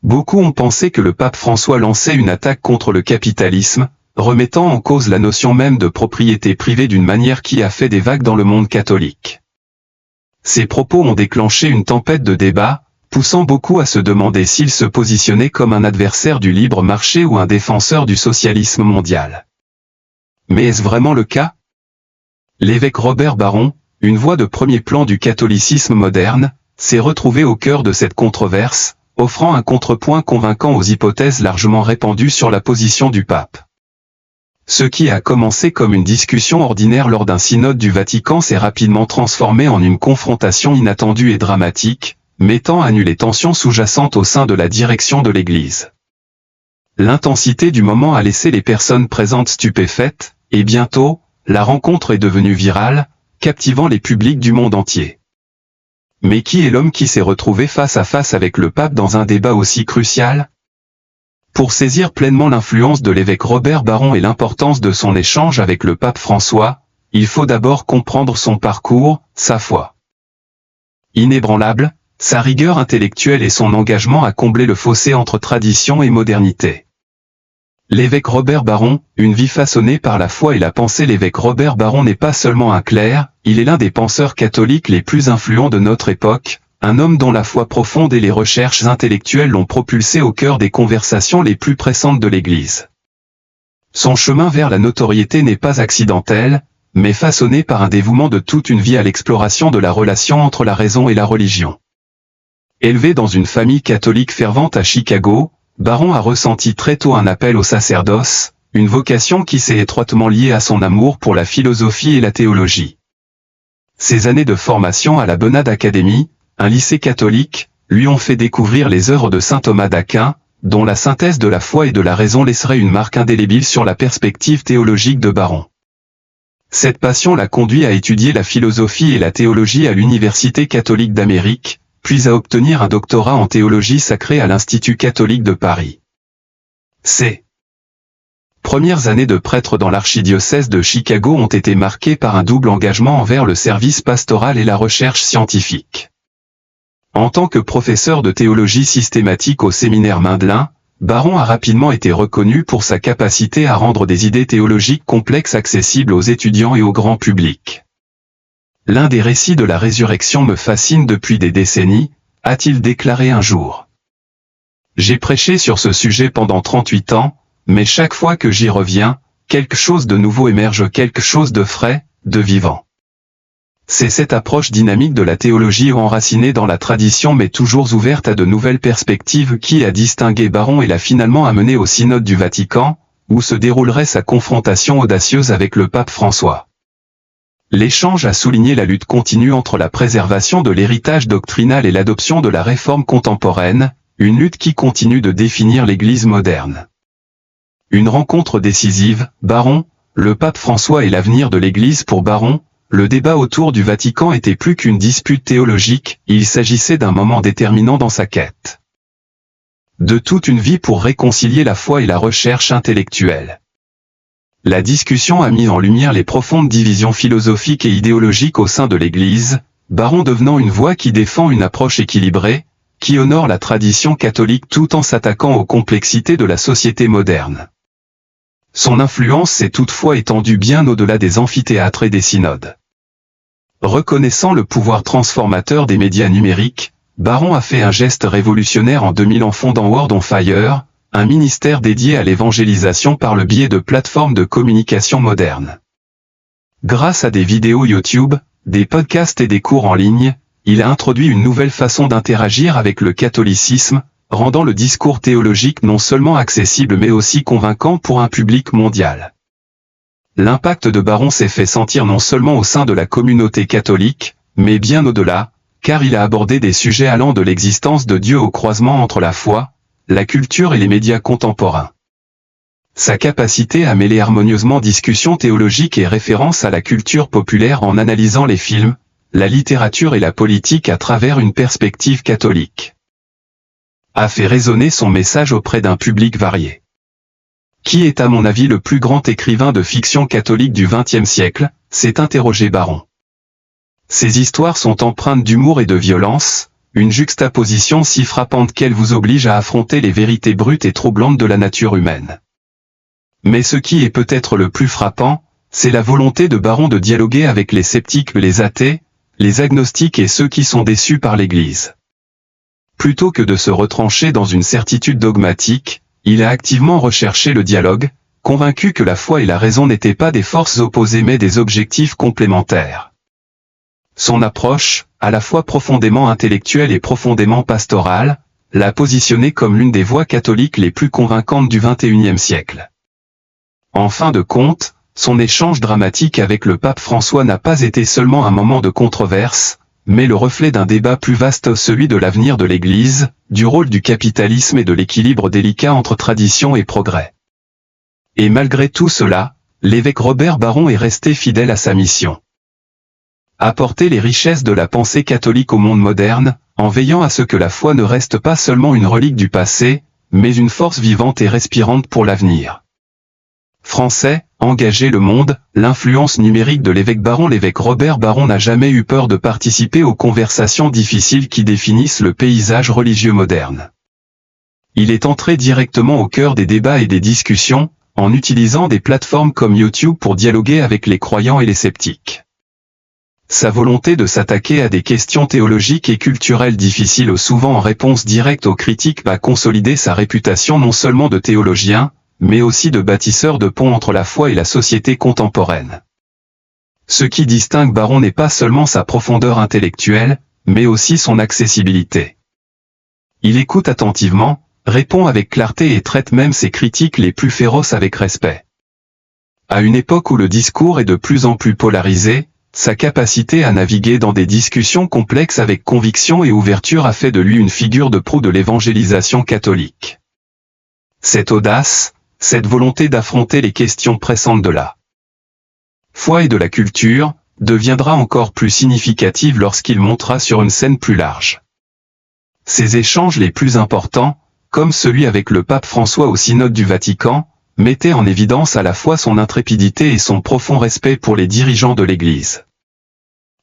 Beaucoup ont pensé que le pape François lançait une attaque contre le capitalisme, remettant en cause la notion même de propriété privée d'une manière qui a fait des vagues dans le monde catholique. Ces propos ont déclenché une tempête de débats, poussant beaucoup à se demander s'il se positionnait comme un adversaire du libre marché ou un défenseur du socialisme mondial. Mais est-ce vraiment le cas? L'évêque Robert Barron, une voix de premier plan du catholicisme moderne, s'est retrouvé au cœur de cette controverse, offrant un contrepoint convaincant aux hypothèses largement répandues sur la position du pape. Ce qui a commencé comme une discussion ordinaire lors d'un synode du Vatican s'est rapidement transformé en une confrontation inattendue et dramatique, mettant à nu les tensions sous-jacentes au sein de la direction de l'Église. L'intensité du moment a laissé les personnes présentes stupéfaites, et bientôt, la rencontre est devenue virale, captivant les publics du monde entier. Mais qui est l'homme qui s'est retrouvé face à face avec le pape dans un débat aussi crucial? Pour saisir pleinement l'influence de l'évêque Robert Barron et l'importance de son échange avec le pape François, il faut d'abord comprendre son parcours, sa foi. Inébranlable, sa rigueur intellectuelle et son engagement à combler le fossé entre tradition et modernité. L'évêque Robert Barron, une vie façonnée par la foi et la pensée. L'évêque Robert Barron n'est pas seulement un clerc, il est l'un des penseurs catholiques les plus influents de notre époque, un homme dont la foi profonde et les recherches intellectuelles l'ont propulsé au cœur des conversations les plus pressantes de l'Église. Son chemin vers la notoriété n'est pas accidentel, mais façonné par un dévouement de toute une vie à l'exploration de la relation entre la raison et la religion. Élevé dans une famille catholique fervente à Chicago, Barron a ressenti très tôt un appel au sacerdoce, une vocation qui s'est étroitement liée à son amour pour la philosophie et la théologie. Ses années de formation à la Bonnade Academy, un lycée catholique, lui ont fait découvrir les œuvres de saint Thomas d'Aquin, dont la synthèse de la foi et de la raison laisserait une marque indélébile sur la perspective théologique de Barron. Cette passion l'a conduit à étudier la philosophie et la théologie à l'Université catholique d'Amérique, puis à obtenir un doctorat en théologie sacrée à l'Institut catholique de Paris. Ses premières années de prêtre dans l'archidiocèse de Chicago ont été marquées par un double engagement envers le service pastoral et la recherche scientifique. En tant que professeur de théologie systématique au séminaire Mindelin, Barron a rapidement été reconnu pour sa capacité à rendre des idées théologiques complexes accessibles aux étudiants et au grand public. L'un des récits de la résurrection me fascine depuis des décennies, a-t-il déclaré un jour. J'ai prêché sur ce sujet pendant 38 ans, mais chaque fois que j'y reviens, quelque chose de nouveau émerge, quelque chose de frais, de vivant. C'est cette approche dynamique de la théologie enracinée dans la tradition mais toujours ouverte à de nouvelles perspectives qui a distingué Barron et l'a finalement amené au synode du Vatican, où se déroulerait sa confrontation audacieuse avec le pape François. L'échange a souligné la lutte continue entre la préservation de l'héritage doctrinal et l'adoption de la réforme contemporaine, une lutte qui continue de définir l'Église moderne. Une rencontre décisive, Barron, le pape François et l'avenir de l'Église. Pour Barron, le débat autour du Vatican était plus qu'une dispute théologique, il s'agissait d'un moment déterminant dans sa quête de toute une vie pour réconcilier la foi et la recherche intellectuelle. La discussion a mis en lumière les profondes divisions philosophiques et idéologiques au sein de l'Église, Barron devenant une voix qui défend une approche équilibrée, qui honore la tradition catholique tout en s'attaquant aux complexités de la société moderne. Son influence s'est toutefois étendue bien au-delà des amphithéâtres et des synodes. Reconnaissant le pouvoir transformateur des médias numériques, Barron a fait un geste révolutionnaire en 2000 en fondant Word on Fire, un ministère dédié à l'évangélisation par le biais de plateformes de communication modernes. Grâce à des vidéos YouTube, des podcasts et des cours en ligne, il a introduit une nouvelle façon d'interagir avec le catholicisme, rendant le discours théologique non seulement accessible mais aussi convaincant pour un public mondial. L'impact de Barron s'est fait sentir non seulement au sein de la communauté catholique, mais bien au-delà, car il a abordé des sujets allant de l'existence de Dieu au croisement entre la foi, la culture et les médias contemporains. Sa capacité à mêler harmonieusement discussion théologique et référence à la culture populaire en analysant les films, la littérature et la politique à travers une perspective catholique, a fait résonner son message auprès d'un public varié. Qui est à mon avis le plus grand écrivain de fiction catholique du XXe siècle, s'est interrogé Barron. Ses histoires sont empreintes d'humour et de violence, une juxtaposition si frappante qu'elle vous oblige à affronter les vérités brutes et troublantes de la nature humaine. Mais ce qui est peut-être le plus frappant, c'est la volonté de Baron de dialoguer avec les sceptiques, les athées, les agnostiques et ceux qui sont déçus par l'Église. Plutôt que de se retrancher dans une certitude dogmatique, il a activement recherché le dialogue, convaincu que la foi et la raison n'étaient pas des forces opposées mais des objectifs complémentaires. Son approche, à la fois profondément intellectuelle et profondément pastorale, l'a positionné comme l'une des voix catholiques les plus convaincantes du XXIe siècle. En fin de compte, son échange dramatique avec le pape François n'a pas été seulement un moment de controverse, mais le reflet d'un débat plus vaste, celui de l'avenir de l'Église, du rôle du capitalisme et de l'équilibre délicat entre tradition et progrès. Et malgré tout cela, l'évêque Robert Barron est resté fidèle à sa mission. Apporter les richesses de la pensée catholique au monde moderne, en veillant à ce que la foi ne reste pas seulement une relique du passé, mais une force vivante et respirante pour l'avenir. Français, engager le monde, l'influence numérique de l'évêque Barron. L'évêque Robert Barron n'a jamais eu peur de participer aux conversations difficiles qui définissent le paysage religieux moderne. Il est entré directement au cœur des débats et des discussions, en utilisant des plateformes comme YouTube pour dialoguer avec les croyants et les sceptiques. Sa volonté de s'attaquer à des questions théologiques et culturelles difficiles, souvent en réponse directe aux critiques, a consolidé sa réputation non seulement de théologien, mais aussi de bâtisseur de ponts entre la foi et la société contemporaine. Ce qui distingue Barron n'est pas seulement sa profondeur intellectuelle, mais aussi son accessibilité. Il écoute attentivement, répond avec clarté et traite même ses critiques les plus féroces avec respect. À une époque où le discours est de plus en plus polarisé, sa capacité à naviguer dans des discussions complexes avec conviction et ouverture a fait de lui une figure de proue de l'évangélisation catholique. Cette audace, cette volonté d'affronter les questions pressantes de la foi et de la culture, deviendra encore plus significative lorsqu'il montera sur une scène plus large. Ses échanges les plus importants, comme celui avec le pape François au synode du Vatican, mettaient en évidence à la fois son intrépidité et son profond respect pour les dirigeants de l'Église.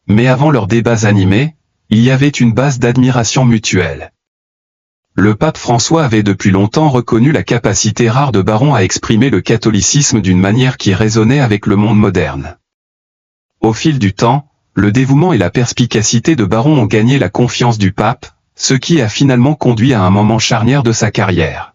Mais avant leurs débats animés, il y avait une base d'admiration mutuelle. Le pape François avait depuis longtemps reconnu la capacité rare de Barron à exprimer le catholicisme d'une manière qui résonnait avec le monde moderne. Au fil du temps, le dévouement et la perspicacité de Barron ont gagné la confiance du pape, ce qui a finalement conduit à un moment charnière de sa carrière.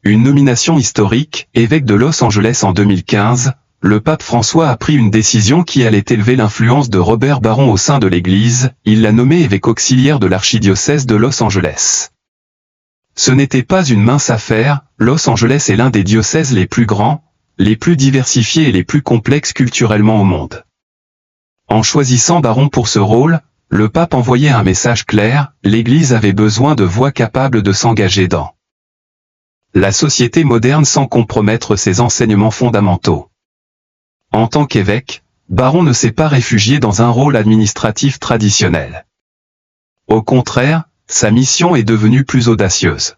Une nomination historique, évêque de Los Angeles en 2015, le pape François a pris une décision qui allait élever l'influence de Robert Barron au sein de l'Église, il l'a nommé évêque auxiliaire de l'archidiocèse de Los Angeles. Ce n'était pas une mince affaire, Los Angeles est l'un des diocèses les plus grands, les plus diversifiés et les plus complexes culturellement au monde. En choisissant Barron pour ce rôle, le pape envoyait un message clair, l'Église avait besoin de voix capables de s'engager dans la société moderne sans compromettre ses enseignements fondamentaux. En tant qu'évêque, Barron ne s'est pas réfugié dans un rôle administratif traditionnel. Au contraire, sa mission est devenue plus audacieuse.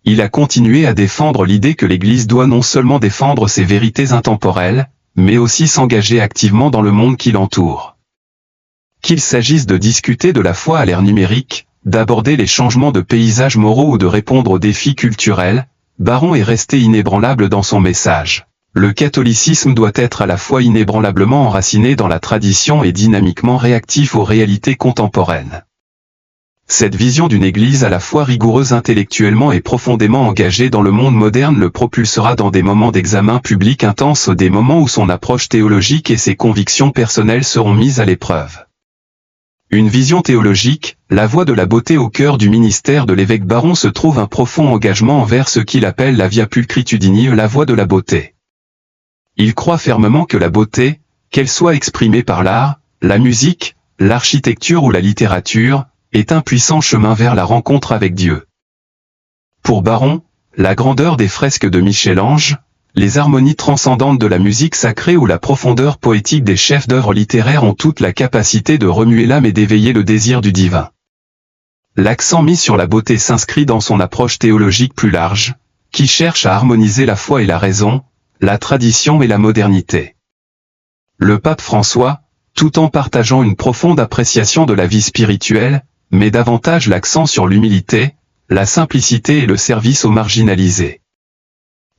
Il a continué à défendre l'idée que l'Église doit non seulement défendre ses vérités intemporelles, mais aussi s'engager activement dans le monde qui l'entoure. Qu'il s'agisse de discuter de la foi à l'ère numérique, d'aborder les changements de paysages moraux ou de répondre aux défis culturels, Barron est resté inébranlable dans son message. Le catholicisme doit être à la fois inébranlablement enraciné dans la tradition et dynamiquement réactif aux réalités contemporaines. Cette vision d'une Église à la fois rigoureuse intellectuellement et profondément engagée dans le monde moderne le propulsera dans des moments d'examen public intense, des moments où son approche théologique et ses convictions personnelles seront mises à l'épreuve. Une vision théologique, la voie de la beauté au cœur du ministère de l'évêque Barron se trouve un profond engagement envers ce qu'il appelle la via pulchritudini, la voie de la beauté. Il croit fermement que la beauté, qu'elle soit exprimée par l'art, la musique, l'architecture ou la littérature, est un puissant chemin vers la rencontre avec Dieu. Pour Barron, la grandeur des fresques de Michel-Ange, les harmonies transcendantes de la musique sacrée ou la profondeur poétique des chefs-d'œuvre littéraires ont toute la capacité de remuer l'âme et d'éveiller le désir du divin. L'accent mis sur la beauté s'inscrit dans son approche théologique plus large, qui cherche à harmoniser la foi et la raison, la tradition et la modernité. Le pape François, tout en partageant une profonde appréciation de la vie spirituelle, met davantage l'accent sur l'humilité, la simplicité et le service aux marginalisés.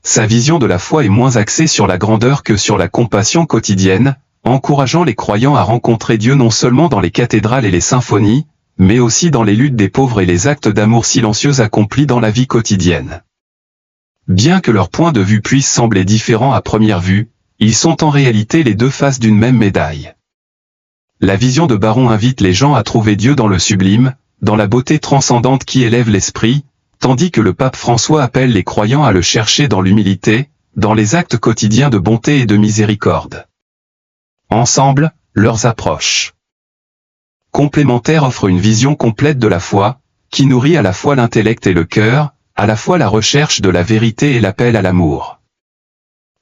Sa vision de la foi est moins axée sur la grandeur que sur la compassion quotidienne, encourageant les croyants à rencontrer Dieu non seulement dans les cathédrales et les symphonies, mais aussi dans les luttes des pauvres et les actes d'amour silencieux accomplis dans la vie quotidienne. Bien que leurs points de vue puissent sembler différents à première vue, ils sont en réalité les deux faces d'une même médaille. La vision de Baron invite les gens à trouver Dieu dans le sublime, dans la beauté transcendante qui élève l'esprit, tandis que le pape François appelle les croyants à le chercher dans l'humilité, dans les actes quotidiens de bonté et de miséricorde. Ensemble, leurs approches complémentaires offrent une vision complète de la foi, qui nourrit à la fois l'intellect et le cœur, à la fois la recherche de la vérité et l'appel à l'amour.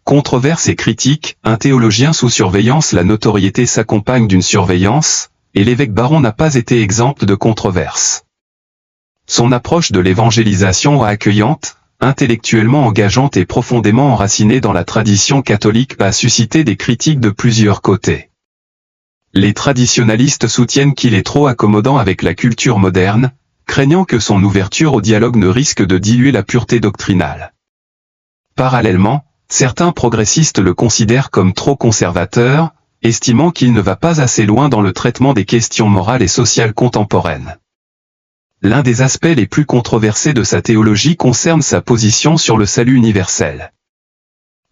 Controverse et critique, un théologien sous surveillance. La notoriété s'accompagne d'une surveillance, et l'évêque Baron n'a pas été exempt de controverses. Son approche de l'évangélisation accueillante, intellectuellement engageante et profondément enracinée dans la tradition catholique a suscité des critiques de plusieurs côtés. Les traditionalistes soutiennent qu'il est trop accommodant avec la culture moderne, craignant que son ouverture au dialogue ne risque de diluer la pureté doctrinale. Parallèlement, certains progressistes le considèrent comme trop conservateur, estimant qu'il ne va pas assez loin dans le traitement des questions morales et sociales contemporaines. L'un des aspects les plus controversés de sa théologie concerne sa position sur le salut universel.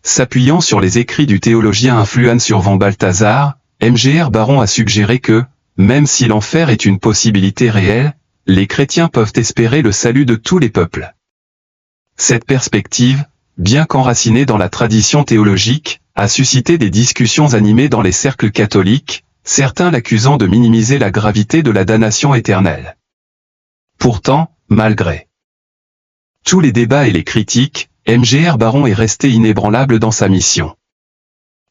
S'appuyant sur les écrits du théologien influent sur Van Balthasar, Mgr Baron a suggéré que, même si l'enfer est une possibilité réelle, les chrétiens peuvent espérer le salut de tous les peuples. Cette perspective, bien qu'enracinée dans la tradition théologique, a suscité des discussions animées dans les cercles catholiques, certains l'accusant de minimiser la gravité de la damnation éternelle. Pourtant, malgré tous les débats et les critiques, Mgr Baron est resté inébranlable dans sa mission.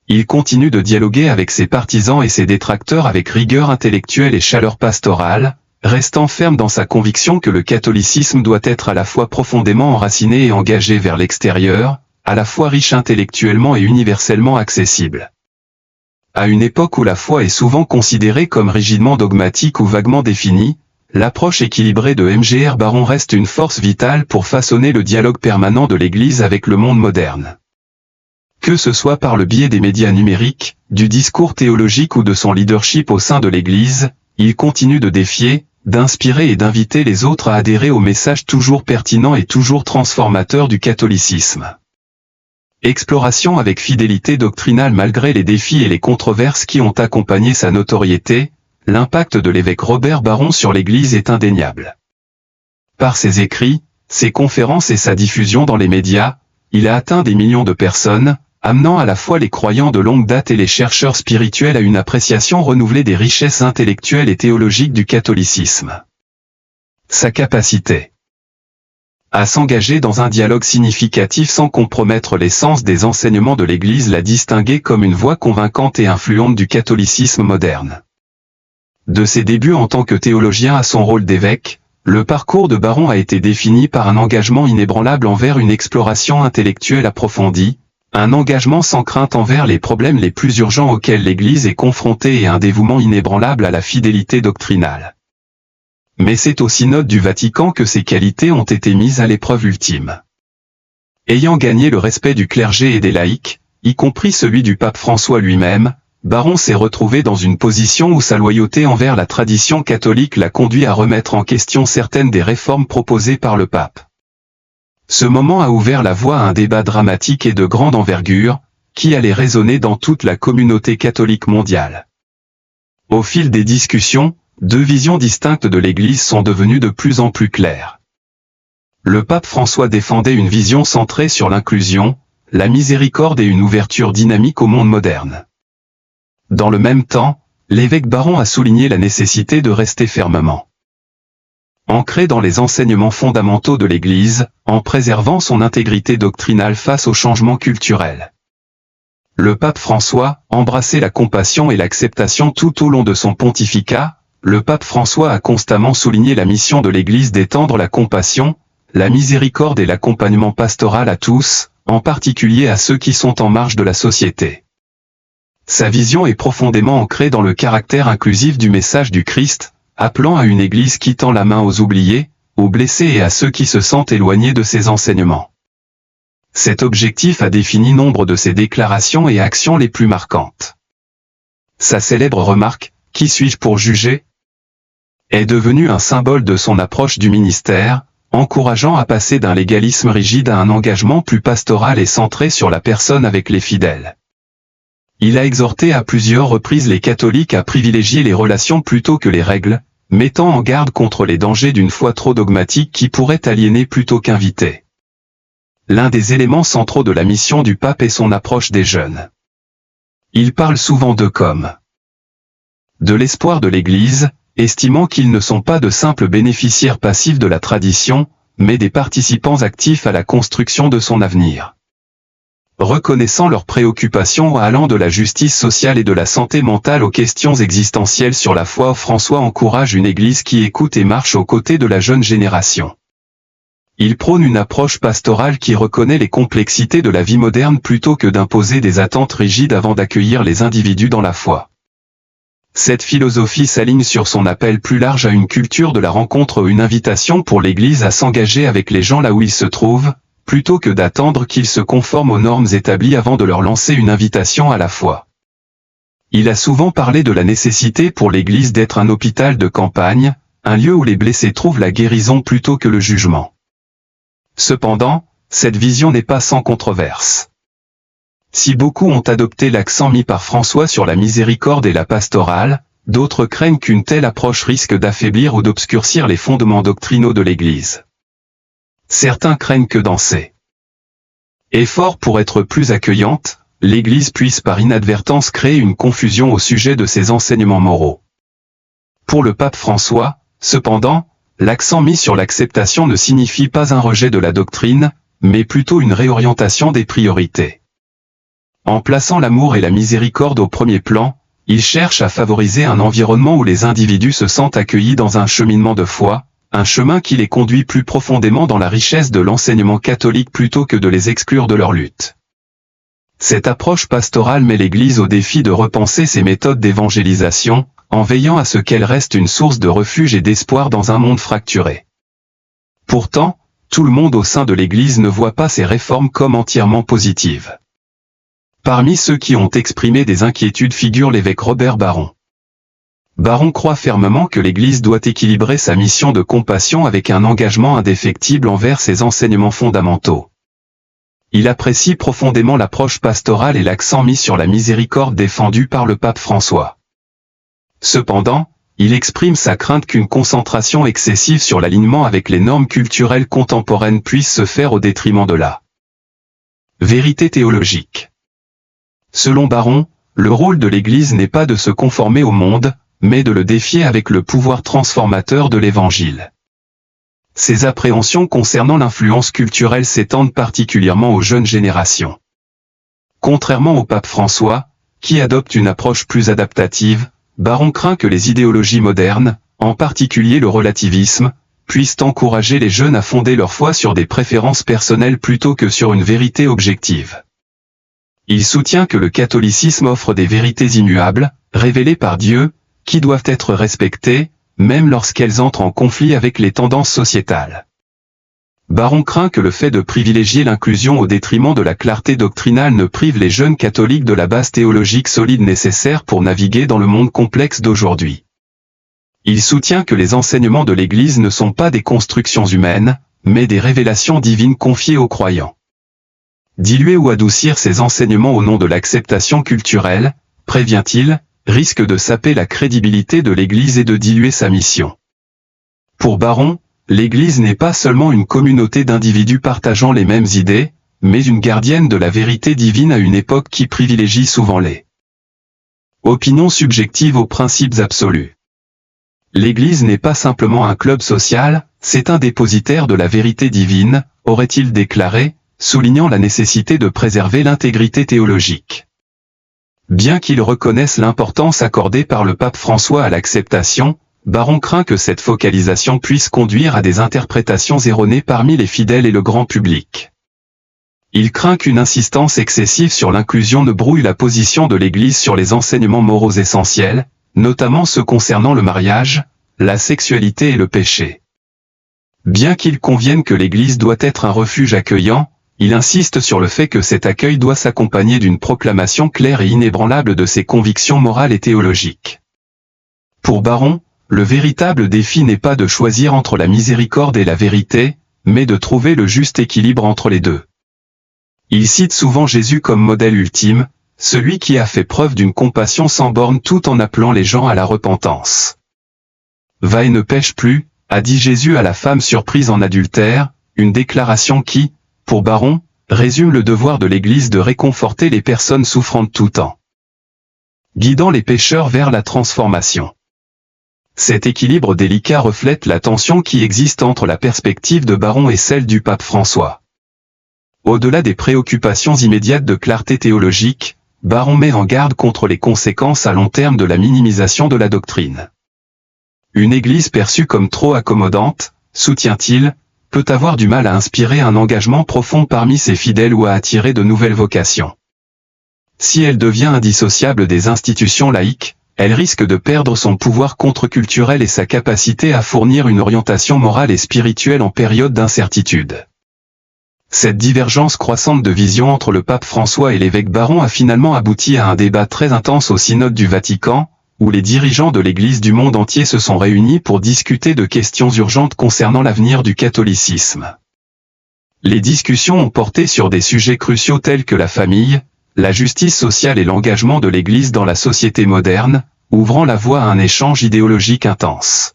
Il continue de dialoguer avec ses partisans et ses détracteurs avec rigueur intellectuelle et chaleur pastorale, restant ferme dans sa conviction que le catholicisme doit être à la fois profondément enraciné et engagé vers l'extérieur, à la fois riche intellectuellement et universellement accessible. À une époque où la foi est souvent considérée comme rigidement dogmatique ou vaguement définie, l'approche équilibrée de Mgr Baron reste une force vitale pour façonner le dialogue permanent de l'Église avec le monde moderne. Que ce soit par le biais des médias numériques, du discours théologique ou de son leadership au sein de l'Église, il continue de défier, d'inspirer et d'inviter les autres à adhérer au message toujours pertinent et toujours transformateur du catholicisme. Exploration avec fidélité doctrinale. Malgré les défis et les controverses qui ont accompagné sa notoriété, l'impact de l'évêque Robert Baron sur l'Église est indéniable. Par ses écrits, ses conférences et sa diffusion dans les médias, il a atteint des millions de personnes, amenant à la fois les croyants de longue date et les chercheurs spirituels à une appréciation renouvelée des richesses intellectuelles et théologiques du catholicisme. Sa capacité à s'engager dans un dialogue significatif sans compromettre l'essence des enseignements de l'Église l'a distingué comme une voix convaincante et influente du catholicisme moderne. De ses débuts en tant que théologien à son rôle d'évêque, le parcours de Baron a été défini par un engagement inébranlable envers une exploration intellectuelle approfondie, un engagement sans crainte envers les problèmes les plus urgents auxquels l'Église est confrontée et un dévouement inébranlable à la fidélité doctrinale. Mais c'est au synode du Vatican que ces qualités ont été mises à l'épreuve ultime. Ayant gagné le respect du clergé et des laïcs, y compris celui du pape François lui-même, Baron s'est retrouvé dans une position où sa loyauté envers la tradition catholique l'a conduit à remettre en question certaines des réformes proposées par le pape. Ce moment a ouvert la voie à un débat dramatique et de grande envergure, qui allait résonner dans toute la communauté catholique mondiale. Au fil des discussions, deux visions distinctes de l'Église sont devenues de plus en plus claires. Le pape François défendait une vision centrée sur l'inclusion, la miséricorde et une ouverture dynamique au monde moderne. Dans le même temps, l'évêque Baron a souligné la nécessité de rester fermement ancré dans les enseignements fondamentaux de l'Église, en préservant son intégrité doctrinale face aux changements culturels. Le pape François embrassait la compassion et l'acceptation tout au long de son pontificat. Le pape François a constamment souligné la mission de l'Église d'étendre la compassion, la miséricorde et l'accompagnement pastoral à tous, en particulier à ceux qui sont en marge de la société. Sa vision est profondément ancrée dans le caractère inclusif du message du Christ, appelant à une Église qui tend la main aux oubliés, aux blessés et à ceux qui se sentent éloignés de ses enseignements. Cet objectif a défini nombre de ses déclarations et actions les plus marquantes. Sa célèbre remarque « Qui suis-je pour juger ?», est devenue un symbole de son approche du ministère, encourageant à passer d'un légalisme rigide à un engagement plus pastoral et centré sur la personne avec les fidèles. Il a exhorté à plusieurs reprises les catholiques à privilégier les relations plutôt que les règles, mettant en garde contre les dangers d'une foi trop dogmatique qui pourrait aliéner plutôt qu'inviter. L'un des éléments centraux de la mission du pape est son approche des jeunes. Il parle souvent d'eux comme de l'espoir de l'Église, estimant qu'ils ne sont pas de simples bénéficiaires passifs de la tradition, mais des participants actifs à la construction de son avenir. Reconnaissant leurs préoccupations allant de la justice sociale et de la santé mentale aux questions existentielles sur la foi, François encourage une Église qui écoute et marche aux côtés de la jeune génération. Il prône une approche pastorale qui reconnaît les complexités de la vie moderne plutôt que d'imposer des attentes rigides avant d'accueillir les individus dans la foi. Cette philosophie s'aligne sur son appel plus large à une culture de la rencontre, une invitation pour l'Église à s'engager avec les gens là où ils se trouvent, plutôt que d'attendre qu'ils se conforment aux normes établies avant de leur lancer une invitation à la foi. Il a souvent parlé de la nécessité pour l'Église d'être un hôpital de campagne, un lieu où les blessés trouvent la guérison plutôt que le jugement. Cependant, cette vision n'est pas sans controverse. Si beaucoup ont adopté l'accent mis par François sur la miséricorde et la pastorale, d'autres craignent qu'une telle approche risque d'affaiblir ou d'obscurcir les fondements doctrinaux de l'Église. Certains craignent que dans ses efforts pour être plus accueillante, l'Église puisse par inadvertance créer une confusion au sujet de ses enseignements moraux. Pour le pape François, cependant, l'accent mis sur l'acceptation ne signifie pas un rejet de la doctrine, mais plutôt une réorientation des priorités. En plaçant l'amour et la miséricorde au premier plan, il cherche à favoriser un environnement où les individus se sentent accueillis dans un cheminement de foi, un chemin qui les conduit plus profondément dans la richesse de l'enseignement catholique plutôt que de les exclure de leur lutte. Cette approche pastorale met l'Église au défi de repenser ses méthodes d'évangélisation, en veillant à ce qu'elles restent une source de refuge et d'espoir dans un monde fracturé. Pourtant, tout le monde au sein de l'Église ne voit pas ces réformes comme entièrement positives. Parmi ceux qui ont exprimé des inquiétudes figure l'évêque Robert Barron. Barron croit fermement que l'Église doit équilibrer sa mission de compassion avec un engagement indéfectible envers ses enseignements fondamentaux. Il apprécie profondément l'approche pastorale et l'accent mis sur la miséricorde défendue par le pape François. Cependant, il exprime sa crainte qu'une concentration excessive sur l'alignement avec les normes culturelles contemporaines puisse se faire au détriment de la vérité théologique. Selon Barron, le rôle de l'Église n'est pas de se conformer au monde, mais de le défier avec le pouvoir transformateur de l'Évangile. Ces appréhensions concernant l'influence culturelle s'étendent particulièrement aux jeunes générations. Contrairement au pape François, qui adopte une approche plus adaptative, Barron craint que les idéologies modernes, en particulier le relativisme, puissent encourager les jeunes à fonder leur foi sur des préférences personnelles plutôt que sur une vérité objective. Il soutient que le catholicisme offre des vérités immuables, révélées par Dieu, qui doivent être respectées, même lorsqu'elles entrent en conflit avec les tendances sociétales. Barron craint que le fait de privilégier l'inclusion au détriment de la clarté doctrinale ne prive les jeunes catholiques de la base théologique solide nécessaire pour naviguer dans le monde complexe d'aujourd'hui. Il soutient que les enseignements de l'Église ne sont pas des constructions humaines, mais des révélations divines confiées aux croyants. Diluer ou adoucir ces enseignements au nom de l'acceptation culturelle, prévient-il, risque de saper la crédibilité de l'Église et de diluer sa mission. Pour Barron, l'Église n'est pas seulement une communauté d'individus partageant les mêmes idées, mais une gardienne de la vérité divine à une époque qui privilégie souvent les opinions subjectives aux principes absolus. L'Église n'est pas simplement un club social, c'est un dépositaire de la vérité divine, aurait-il déclaré, soulignant la nécessité de préserver l'intégrité théologique. Bien qu'il reconnaisse l'importance accordée par le pape François à l'acceptation, Barron craint que cette focalisation puisse conduire à des interprétations erronées parmi les fidèles et le grand public. Il craint qu'une insistance excessive sur l'inclusion ne brouille la position de l'Église sur les enseignements moraux essentiels, notamment ceux concernant le mariage, la sexualité et le péché. Bien qu'il convienne que l'Église doit être un refuge accueillant, il insiste sur le fait que cet accueil doit s'accompagner d'une proclamation claire et inébranlable de ses convictions morales et théologiques. Pour Baron, le véritable défi n'est pas de choisir entre la miséricorde et la vérité, mais de trouver le juste équilibre entre les deux. Il cite souvent Jésus comme modèle ultime, celui qui a fait preuve d'une compassion sans borne tout en appelant les gens à la repentance. « Va et ne pêche plus », a dit Jésus à la femme surprise en adultère, une déclaration qui, pour Baron, résume le devoir de l'Église de réconforter les personnes souffrant de tout temps, guidant les pécheurs vers la transformation. Cet équilibre délicat reflète la tension qui existe entre la perspective de Baron et celle du pape François. Au-delà des préoccupations immédiates de clarté théologique, Baron met en garde contre les conséquences à long terme de la minimisation de la doctrine. Une Église perçue comme trop accommodante, soutient-il, peut avoir du mal à inspirer un engagement profond parmi ses fidèles ou à attirer de nouvelles vocations. Si elle devient indissociable des institutions laïques, elle risque de perdre son pouvoir contre-culturel et sa capacité à fournir une orientation morale et spirituelle en période d'incertitude. Cette divergence croissante de vision entre le pape François et l'évêque Baron a finalement abouti à un débat très intense au synode du Vatican, où les dirigeants de l'Église du monde entier se sont réunis pour discuter de questions urgentes concernant l'avenir du catholicisme. Les discussions ont porté sur des sujets cruciaux tels que la famille, la justice sociale et l'engagement de l'Église dans la société moderne, ouvrant la voie à un échange idéologique intense.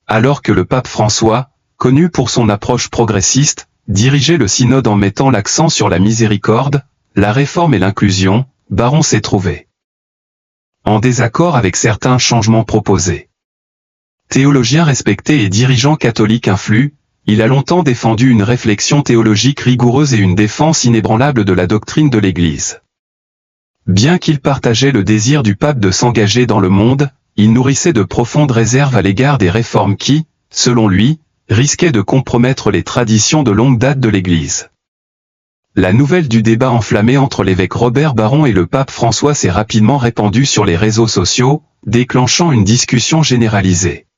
Alors que le pape François, connu pour son approche progressiste, dirigeait le synode en mettant l'accent sur la miséricorde, la réforme et l'inclusion, Baron s'est trouvé en désaccord avec certains changements proposés. Théologien respecté et dirigeant catholique influent, il a longtemps défendu une réflexion théologique rigoureuse et une défense inébranlable de la doctrine de l'Église. Bien qu'il partageait le désir du pape de s'engager dans le monde, il nourrissait de profondes réserves à l'égard des réformes qui, selon lui, risquaient de compromettre les traditions de longue date de l'Église. La nouvelle du débat enflammé entre l'évêque Robert Baron et le pape François s'est rapidement répandue sur les réseaux sociaux, déclenchant une discussion généralisée.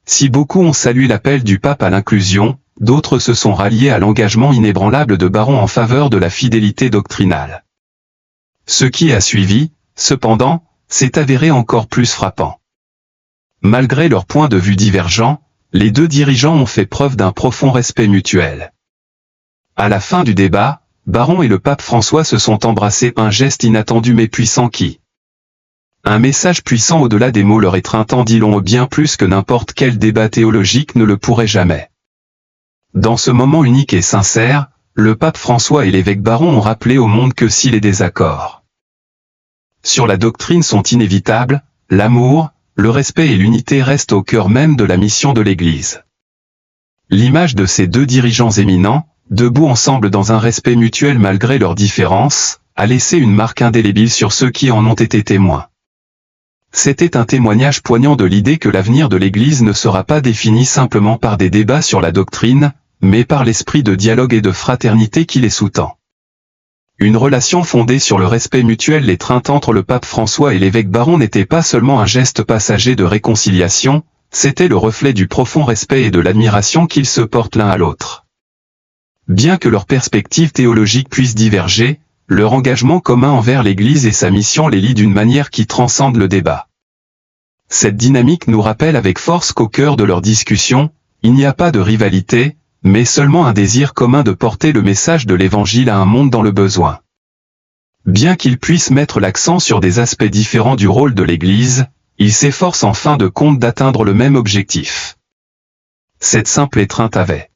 Si beaucoup ont salué l'appel du pape à l'inclusion, d'autres se sont ralliés à l'engagement inébranlable de Baron en faveur de la fidélité doctrinale. Ce qui a suivi, cependant, s'est avéré encore plus frappant. Malgré leurs points de vue divergents, les deux dirigeants ont fait preuve d'un profond respect mutuel. À la fin du débat, Baron et le pape François se sont embrassés, un geste inattendu mais puissant qui. Un message puissant au-delà des mots leur étreintant dit long bien plus que n'importe quel débat théologique ne le pourrait jamais. Dans ce moment unique et sincère, le pape François et l'évêque Baron ont rappelé au monde que si les désaccords sur la doctrine sont inévitables, l'amour, le respect et l'unité restent au cœur même de la mission de l'Église. L'image de ces deux dirigeants éminents, debout ensemble dans un respect mutuel malgré leurs différences, a laissé une marque indélébile sur ceux qui en ont été témoins. C'était un témoignage poignant de l'idée que l'avenir de l'Église ne sera pas défini simplement par des débats sur la doctrine, mais par l'esprit de dialogue et de fraternité qui les sous-tend. Une relation fondée sur le respect mutuel étreinte entre le pape François et l'évêque Baron n'était pas seulement un geste passager de réconciliation, c'était le reflet du profond respect et de l'admiration qu'ils se portent l'un à l'autre. Bien que leurs perspectives théologiques puissent diverger, leur engagement commun envers l'Église et sa mission les lie d'une manière qui transcende le débat. Cette dynamique nous rappelle avec force qu'au cœur de leur discussion, il n'y a pas de rivalité, mais seulement un désir commun de porter le message de l'Évangile à un monde dans le besoin. Bien qu'ils puissent mettre l'accent sur des aspects différents du rôle de l'Église, ils s'efforcent en fin de compte d'atteindre le même objectif. Cette simple étreinte avait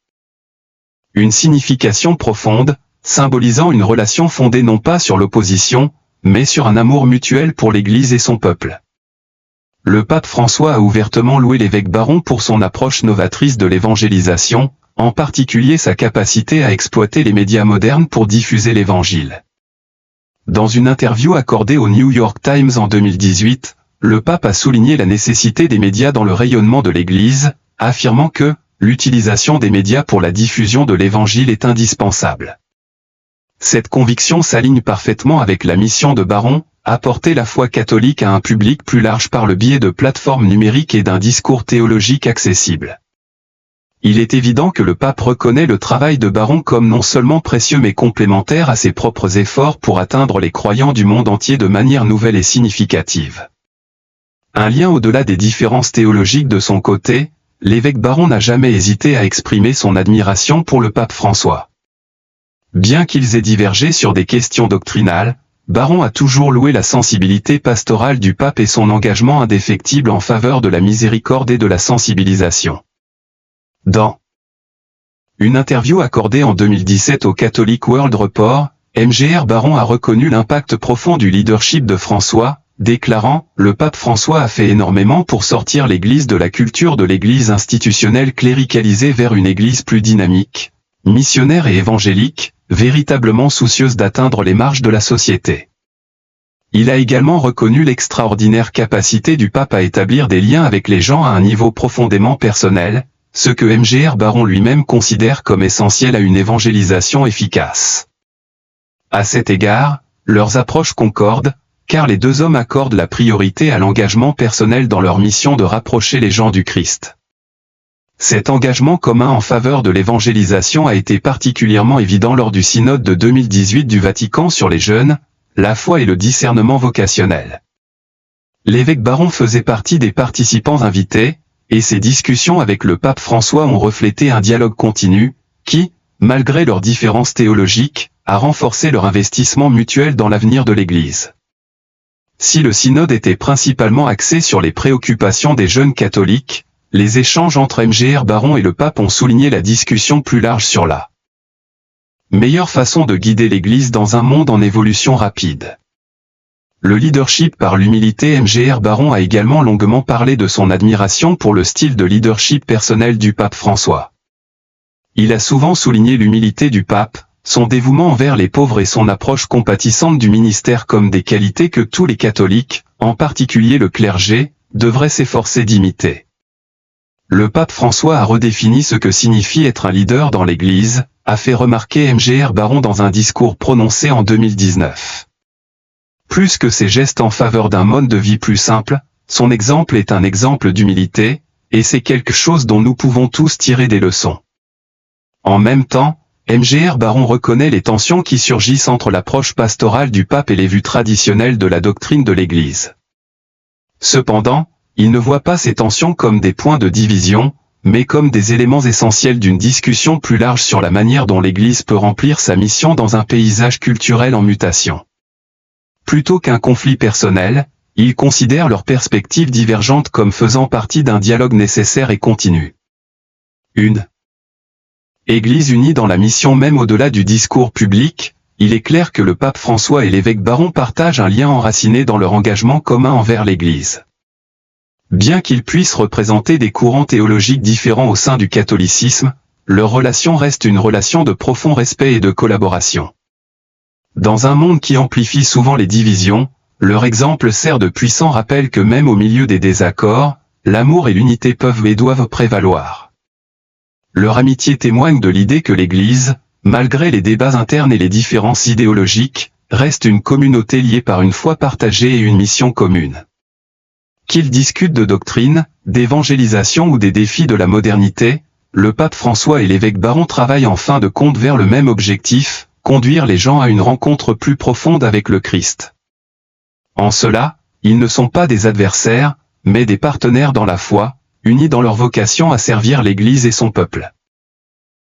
une signification profonde, symbolisant une relation fondée non pas sur l'opposition, mais sur un amour mutuel pour l'Église et son peuple. Le pape François a ouvertement loué l'évêque Baron pour son approche novatrice de l'évangélisation, en particulier sa capacité à exploiter les médias modernes pour diffuser l'Évangile. Dans une interview accordée au New York Times en 2018, le pape a souligné la nécessité des médias dans le rayonnement de l'Église, affirmant que l'utilisation des médias pour la diffusion de l'Évangile est indispensable. Cette conviction s'aligne parfaitement avec la mission de Baron, apporter la foi catholique à un public plus large par le biais de plateformes numériques et d'un discours théologique accessible. Il est évident que le pape reconnaît le travail de Baron comme non seulement précieux mais complémentaire à ses propres efforts pour atteindre les croyants du monde entier de manière nouvelle et significative. Un lien au-delà des différences théologiques de son côté, l'évêque Baron n'a jamais hésité à exprimer son admiration pour le pape François. Bien qu'ils aient divergé sur des questions doctrinales, Baron a toujours loué la sensibilité pastorale du pape et son engagement indéfectible en faveur de la miséricorde et de la sensibilisation. Dans une interview accordée en 2017 au Catholic World Report, Mgr Baron a reconnu l'impact profond du leadership de François, déclarant « Le pape François a fait énormément pour sortir l'Église de la culture de l'Église institutionnelle cléricalisée vers une Église plus dynamique, missionnaire et évangélique, véritablement soucieuse d'atteindre les marges de la société. » Il a également reconnu l'extraordinaire capacité du pape à établir des liens avec les gens à un niveau profondément personnel, ce que Mgr Baron lui-même considère comme essentiel à une évangélisation efficace. À cet égard, leurs approches concordent, car les deux hommes accordent la priorité à l'engagement personnel dans leur mission de rapprocher les gens du Christ. Cet engagement commun en faveur de l'évangélisation a été particulièrement évident lors du synode de 2018 du Vatican sur les jeunes, la foi et le discernement vocationnel. L'évêque Baron faisait partie des participants invités, et ces discussions avec le pape François ont reflété un dialogue continu, qui, malgré leurs différences théologiques, a renforcé leur investissement mutuel dans l'avenir de l'Église. Si le synode était principalement axé sur les préoccupations des jeunes catholiques, les échanges entre Mgr Baron et le pape ont souligné la discussion plus large sur la meilleure façon de guider l'Église dans un monde en évolution rapide. Le leadership par l'humilité. Mgr Baron a également longuement parlé de son admiration pour le style de leadership personnel du pape François. Il a souvent souligné l'humilité du pape, son dévouement envers les pauvres et son approche compatissante du ministère comme des qualités que tous les catholiques, en particulier le clergé, devraient s'efforcer d'imiter. Le pape François a redéfini ce que signifie être un leader dans l'Église, a fait remarquer Mgr Baron dans un discours prononcé en 2019. Plus que ses gestes en faveur d'un mode de vie plus simple, son exemple est un exemple d'humilité, et c'est quelque chose dont nous pouvons tous tirer des leçons. En même temps, Mgr Baron reconnaît les tensions qui surgissent entre l'approche pastorale du pape et les vues traditionnelles de la doctrine de l'Église. Cependant, il ne voit pas ces tensions comme des points de division, mais comme des éléments essentiels d'une discussion plus large sur la manière dont l'Église peut remplir sa mission dans un paysage culturel en mutation. Plutôt qu'un conflit personnel, il considère leurs perspectives divergentes comme faisant partie d'un dialogue nécessaire et continu. Une Église unie dans la mission même au-delà du discours public, il est clair que le pape François et l'évêque Baron partagent un lien enraciné dans leur engagement commun envers l'Église. Bien qu'ils puissent représenter des courants théologiques différents au sein du catholicisme, leur relation reste une relation de profond respect et de collaboration. Dans un monde qui amplifie souvent les divisions, leur exemple sert de puissant rappel que même au milieu des désaccords, l'amour et l'unité peuvent et doivent prévaloir. Leur amitié témoigne de l'idée que l'Église, malgré les débats internes et les différences idéologiques, reste une communauté liée par une foi partagée et une mission commune. Qu'ils discutent de doctrine, d'évangélisation ou des défis de la modernité, le pape François et l'évêque Baron travaillent en fin de compte vers le même objectif, conduire les gens à une rencontre plus profonde avec le Christ. En cela, ils ne sont pas des adversaires, mais des partenaires dans la foi, unis dans leur vocation à servir l'Église et son peuple.